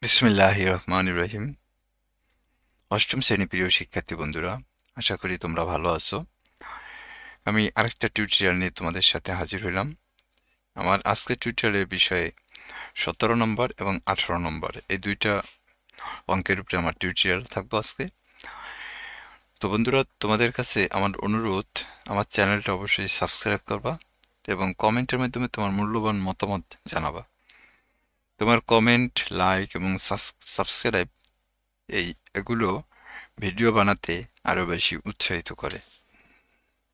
বিসমিল্লাহির রহমানির রহিম। অষ্টম শ্রেণী প্রিয় শিক্ষার্থী বন্ধুরা, আশা করি তোমরা ভালো আছো। আমি আরেকটা টিউটোরিয়াল নিয়ে তোমাদের সাথে হাজির হইলাম। আমার আজকের টিউটোরিয়ালের বিষয়ে 17 নম্বর এবং 18 নম্বর এই দুইটা অঙ্কের উপরে আমার টিউটোরিয়াল থাকবো আজকে। তো বন্ধুরা, তোমাদের কাছে আমার অনুরোধ, আমার চ্যানেলটা অবশ্যই সাবস্ক্রাইব করবা এবং কমেন্টের মাধ্যমে তোমার মূল্যবান মতামত জানাবা। তোমার কমেন্ট, লাইক এবং সাবস্ক্রাইব এগুলো ভিডিও বানাতে আরো বেশি উৎসাহিত করে।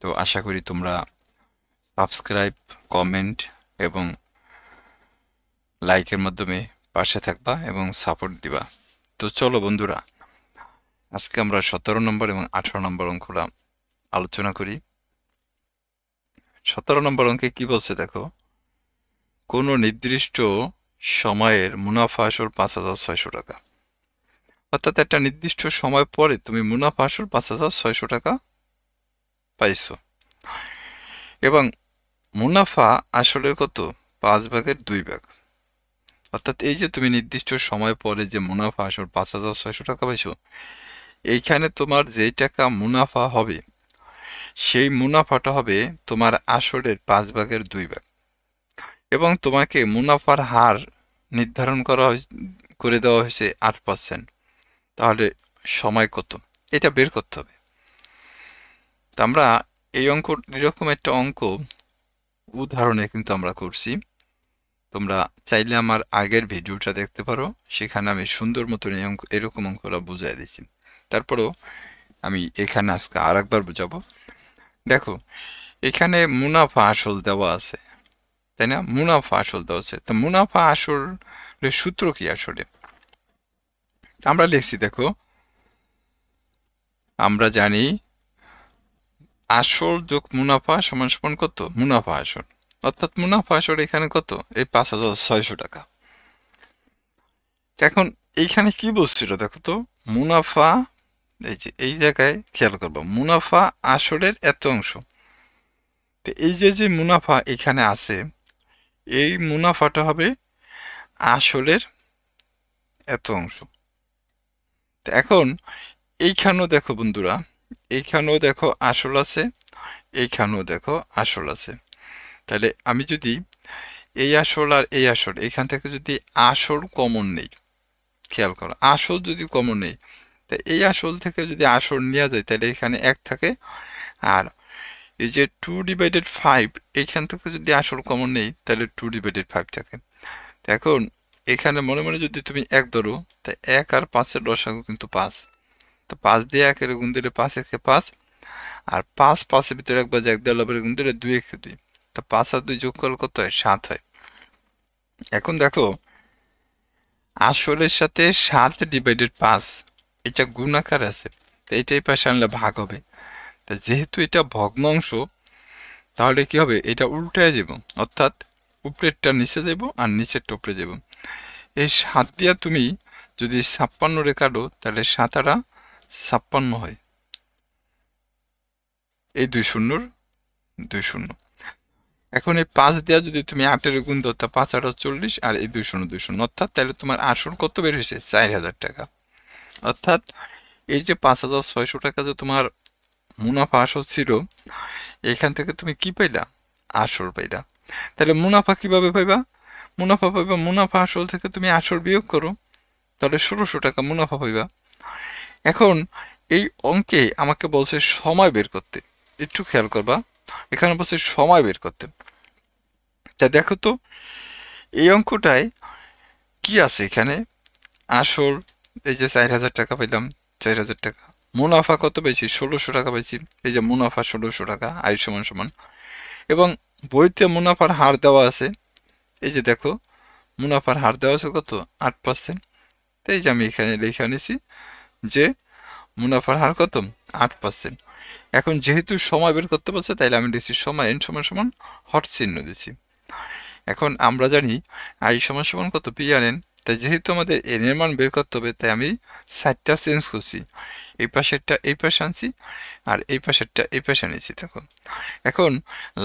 তো আশা করি তোমরা সাবস্ক্রাইব, কমেন্ট এবং লাইকের মাধ্যমে পাশে থাকবা এবং সাপোর্ট দিবা। তো চলো বন্ধুরা, আজকে আমরা 17 নম্বর এবং 18 নম্বর অঙ্কটা আলোচনা করি। 17 নম্বর অঙ্কে কি বলছে দেখো, কোনো নির্দিষ্ট সময়ের মুনাফা আসল 5,600 টাকা। অর্থাৎ একটা নির্দিষ্ট সময় পরে তুমি মুনাফা আসল 5,600 টাকা পাইছো এবং মুনাফা আসলে কত? 5/2 অর্থাৎ এই যে তুমি নির্দিষ্ট সময় পরে যে মুনাফা আসল 5,600 টাকা পাইছো, এইখানে তোমার যেই টাকা মুনাফা হবে সেই মুনাফাটা হবে তোমার আসলের 5/2 এবং তোমাকে মুনাফার হার নির্ধারণ করে দেওয়া হয়েছে 8%। তাহলে সময় কত, এটা বের করতে হবে। তা আমরা এরকম একটা অঙ্ক উদাহরণে কিন্তু আমরা করছি। তোমরা চাইলে আমার আগের ভিডিওটা দেখতে পারো, সেখানে আমি সুন্দর মতন এরকম অঙ্কটা বুঝাই দিয়েছি। তারপরেও আমি এখানে আজকে আর একবার বুঝাবো। দেখো, এখানে মুনাফা আসল দেওয়া আছে, তাই না? মুনাফা আসল দেওয়া আছে, তো মুনাফা আসলের সূত্র কি আসলে আমরা লিখছি। দেখো, আমরা জানি আসল যোগ মুনাফা সমান সমান কত? মুনাফা আসল। অর্থাৎ মুনাফা আসল এখানে কত? এই 5,600 টাকা। এখন এইখানে কি বলছিল দেখো তো, মুনাফা, এই যে এই জায়গায় খেয়াল করবো, মুনাফা আসলের এত অংশ। তো এই যে মুনাফা এখানে আছে, এই মুনাফাটা হবে আসলের এত অংশ। তো এখন এইখানেও দেখো বন্ধুরা, এইখানেও দেখো আসল আছে, এইখানেও দেখো আসল আছে। তাহলে আমি যদি এই আসল আর এই আসল এখান থেকে যদি আসল কমন নেই, খেয়াল করো, আসল যদি কমন নেই, তা এই আসল থেকে যদি আসল নেওয়া যায় তাহলে এখানে 1 থাকে। আর এই যে 2/5 এইখান থেকে যদি আসল কমন নেই তাহলে 2/5 থাকে। এখন এখানে মনে মনে যদি তুমি 1 ধরো, তা 1 আর 5-এর লসাগু কিন্তু 5। তো 5 দিয়ে 1 এর গুণ দিলে 5 একে 5, আর 5 5-এর ভিতরে একবার 1 দিয়ে লবের গুণ দিলে 2 একে 2। তো 5 আর 2 যোগ করলে কত হয়? 7 হয়। এখন দেখো, আসলের সাথে 7/5 এটা গুণ আকার আছে, তো এইটাই পাশে আনলে ভাগ হবে। তা যেহেতু এটা ভগ্নাংশ, তাহলে কি হবে? এটা উল্টায় যাব, অর্থাৎ উপরেরটা নিচে যাব আর নিচেরটা উপরে যাব। এই 7 দিয়া তুমি যদি 56 রে কাটো তাহলে 7 আর 56 হয়। এই 2 শূন্যর 2 শূন্য। এখন এই 5 দিয়া যদি তুমি 8-এর গুণ দাও, তা 5 আর 40, আর এই 2 শূন্য 2 শূন্য, অর্থাৎ তাহলে তোমার আসল কত বের হয়েছে? 4,000 টাকা। অর্থাৎ এই যে 5,600 টাকা যে তোমার মুনাফা আসল ছিল, এখান থেকে তুমি কি পাইলা? আসল পাইলা। তাহলে মুনাফা কিভাবে পাইবা? মুনাফা পাইবা, মুনাফা আসল থেকে তুমি আসল বিয়োগ করো, তাহলে 1,600 টাকা মুনাফা পাইবা। এখন এই অঙ্কে আমাকে বলছে সময় বের করতে, একটু খেয়াল করবা, এখানে বলছে সময় বের করতে। তা দেখো তো, এই অঙ্কটায় কি আছে? এখানে আসল, এই যে 4,000 টাকা পাইলাম, 4,000 টাকা। মুনাফা কত পাইছি? 1,600 টাকা পাইছি। এই যে মুনাফা 1,600 টাকা, আয় সমান সমান। এবং বইতে মুনাফার হার দেওয়া আছে, এই যে দেখো মুনাফার হার দেওয়া আছে কত? 8%। তো এই যে আমি এখানে লিখে নিছি যে মুনাফার হার কত? 8%। এখন যেহেতু সময় বের করতে বলছে, তাইলে আমি লিখছি সময় n সমান সমান হট চিহ্ন দিচ্ছি। এখন আমরা জানি আই সমান সমান কত? P R N. তাই যেহেতু আমাদের এন এর মান বের করতে হবে, তাই আমি সাইডটা চেঞ্জ করছি। এই পাশেরটা এই পাশে আনছি আর এই পাশেরটা এই পাশে আনিছি। দেখো এখন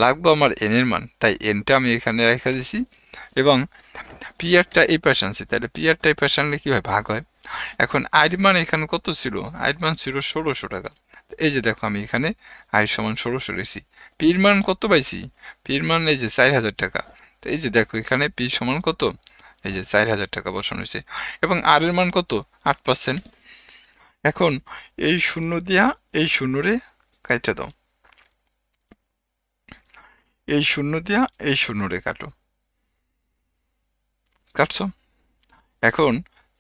লাগবে আমার এন এর মান, তাই এনটা আমি এখানে রেখে দিছি এবং পি আরটা এই পাশে আনছি, তাহলে পি আরটা এই পাশে আনলে কি হয়, ভাগ হয়। এখন আয়ের মান এখানে কত ছিল, আয়ের মান ছিল 1600 টাকা। এই যে দেখো আমি এখানে আয় সমান 1600 রেখেছি। পির মান কত পাইছি, পির মান এই যে 4000 টাকা। তো এই যে দেখো এখানে পি সমান কত, এই যে 4000 টাকা বসানো হয়েছে এবং আর এর মান কত, 8%। এখন এই শূন্য দিয়া এই শূন্যরে কাইটা দাও, এই শূন্য দিয়া এই শূন্যরে কাটো, কাটছো। এখন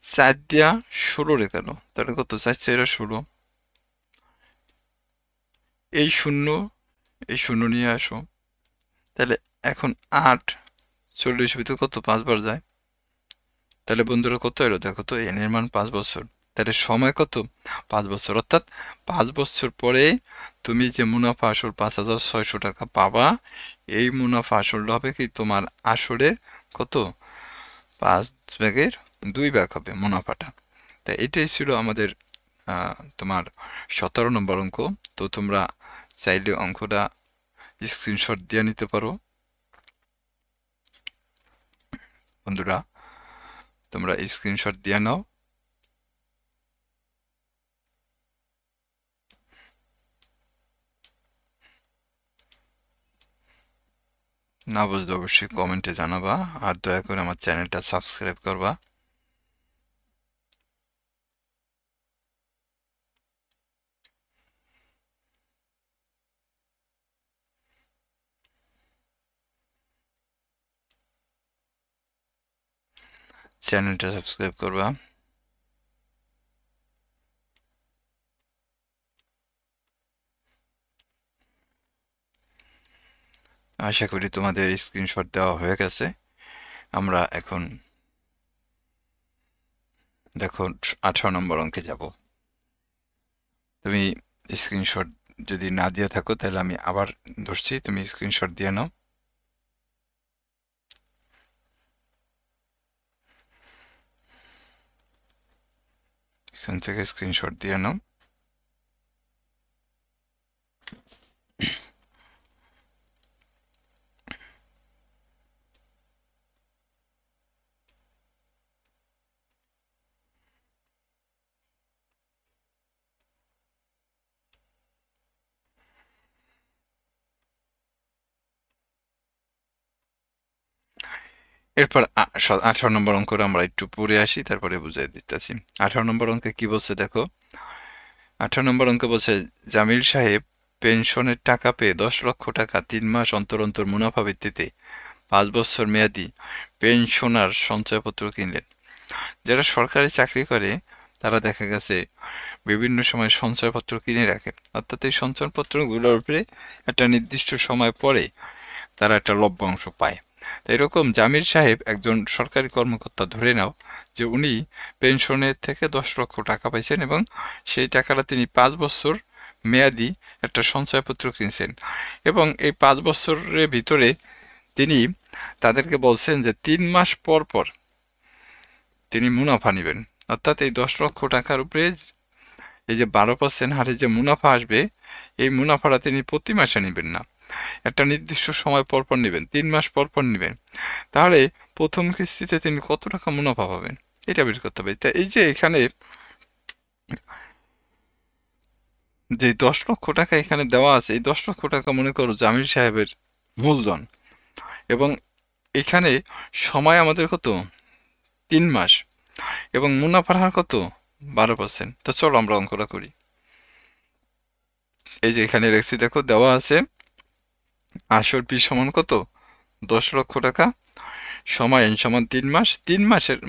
4 দিয়া 16 রে কাটো, তাহলে কত, 4 4 16। এই শূন্য এই শূন্য নিয়ে আসো, তাহলে এখন 8 40 ভিতরে কত 5 বার যায়, তাহলে বন্ধুরা কত এলো দেখো তো, এন এর মান 5 বছর। তাহলে সময় কত, 5 বছর। অর্থাৎ 5 বছর পরে তুমি যে মুনাফা আসল 5600 টাকা পাবা, এই মুনাফা আসলটা হবে কি তোমার আসলের কত, 5/2 হবে মুনাফাটা। তাই এটাই ছিল আমাদের তোমার 17 নম্বর অঙ্ক। তো তোমরা চাইলে অঙ্কটা স্ক্রিনশট দিয়ে নিতে পারো। বন্ধুরা তোমরা স্ক্রিনশট দিয়ে নাও। না বুঝলে অবশ্যই কমেন্টে জানাবা, আর দয়া করে আমার চ্যানেলটা সাবস্ক্রাইব করবা। চ্যানেলটা সাবস্ক্রাইব করবা। আশা করি তোমাদের স্ক্রিনশট দেওয়া হয়ে গেছে। আমরা এখন দেখো 18 নম্বর অঙ্কে যাব। তুমি স্ক্রিনশট যদি না দিয়ে থাকো তাহলে আমি আবার ধরছি, তুমি স্ক্রিনশট দিয়ে নাও। এখান থেকে স্ক্রিনশট দিয়ে নাও। এরপর 18 নম্বর অঙ্ক আমরা একটু পড়ে আসি, তারপরে বুঝিয়ে দিতেছি। 18 নম্বর অঙ্কে কি বলছে দেখো। 18 নম্বর অঙ্কে বলছে জামিল সাহেব পেনশনের টাকা পেয়ে 10 লক্ষ টাকা 3 মাস অন্তর অন্তর মুনাফা ভিত্তিতে 5 বছর মেয়াদি পেনশনার সঞ্চয়পত্র কিনলেন। যারা সরকারি চাকরি করে তারা দেখা গেছে বিভিন্ন সময় সঞ্চয়পত্র কিনে রাখে, অর্থাৎ এই সঞ্চয়পত্রগুলোর উপরে একটা নির্দিষ্ট সময় পরে তারা একটা লভ্যাংশ পায়। তো এরকম জামির সাহেব একজন সরকারি কর্মকর্তা, ধরে নাও যে উনি পেনশনের থেকে 10 লক্ষ টাকা পাইছেন এবং সেই টাকাটা তিনি 5 বছর মেয়াদি একটা সঞ্চয়পত্র কিনছেন এবং এই 5 বছরের ভিতরে তিনি তাদেরকে বলছেন যে 3 মাস পর পর তিনি মুনাফা নেবেন। অর্থাৎ এই 10 লক্ষ টাকার উপরে এই যে 12% হারে যে মুনাফা আসবে, এই মুনাফাটা তিনি প্রতি মাসে নেবেন না, একটা নির্দিষ্ট সময় পর পর নেবেন, 3 মাস পর পর নেবেন। তাহলে প্রথম কিস্তিতে তিনি কত টাকা মুনাফা পাবেন এটা বের করতে হবে। তা এই যে এখানে যে 10 লক্ষ টাকা এখানে দেওয়া আছে, এই 10 লক্ষ টাকা মনে করো জামির সাহেবের মূলধন এবং এখানে সময় আমাদের কত, 3 মাস এবং মুনাফার হার কত, 12%। তো চলো আমরা অঙ্কটা করি। এই যে এখানে রেখেছি দেখো, দেওয়া আছে আসল পি সমান কত, 10 লক্ষ টাকা, সময় এন সমান 3 মাস। 3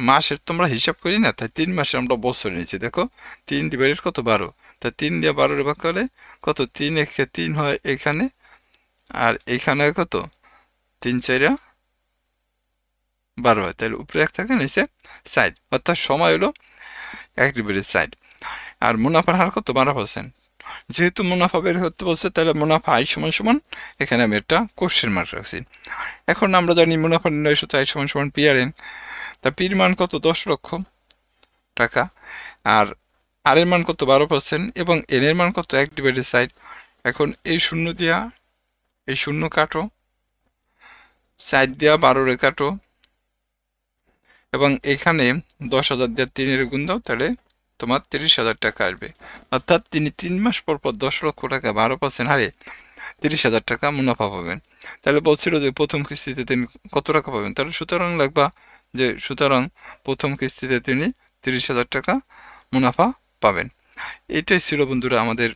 মাসের তোমরা হিসাব করি না, তাই 3 মাসে আমরা বছর নিয়েছি। দেখো 3 ডিভাইডেড কত, 12, তা 3 দিয়ে 12 ভাগ করলে কত, 3 একে 3 হয় এখানে, আর এইখানে কত, 3 4 12 হয়, তাহলে উপরে 1 থাকে, নিচে 60, অর্থাৎ সময় হলো 1 ডিভাইডেড 60 আর মুনাফার হার কত, 12%। যেহেতু মুনাফা বের করতে বলছে তাহলে মুনাফা আই সমান সমান, এখানে আমি একটা কোশ্চেন মার্ক রাখছি। এখন আমরা জানি মুনাফা নির্ণয় সূত্র আই সমান সমান পি আর এন। তা পির মান কত, 10 লক্ষ টাকা, আর আর এর মান কত 12% এবং এন এর মান কত 1/6। এখন এই শূন্য দিয়া এই শূন্য কাটো, 4 দিয়া 12 কাটো, এবং এখানে 10,000 দিয়ে 3 গুণ দাও, তাহলে তোমার 30,000 টাকা আসবে। অর্থাৎ তিনি 3 মাস পর পর 10 লক্ষ টাকা 12% হারে 30,000 টাকা মুনাফা পাবেন। তাহলে বলছিল যে প্রথম কিস্তিতে তিনি কত টাকা পাবেন, তাহলে সুতরাং প্রথম কিস্তিতে তিনি 30,000 টাকা মুনাফা পাবেন। এটাই ছিল বন্ধুরা আমাদের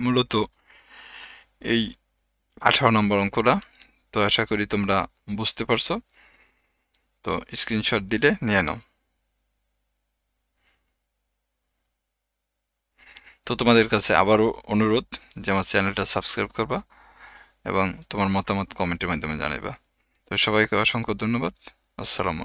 মূলত এই 18 নম্বর অঙ্কটা। তো আশা করি তোমরা বুঝতে পারছো। তো স্ক্রিনশট দিলে নিয়ে নাও। তো তোমাদের কাছে আবারও অনুরোধ যে আমার চ্যানেলটা সাবস্ক্রাইব করবা এবং তোমার মতামত কমেন্টের মাধ্যমে জানাবা। তো সবাইকে অসংখ্য ধন্যবাদ। আসসালামু আলাইকুম।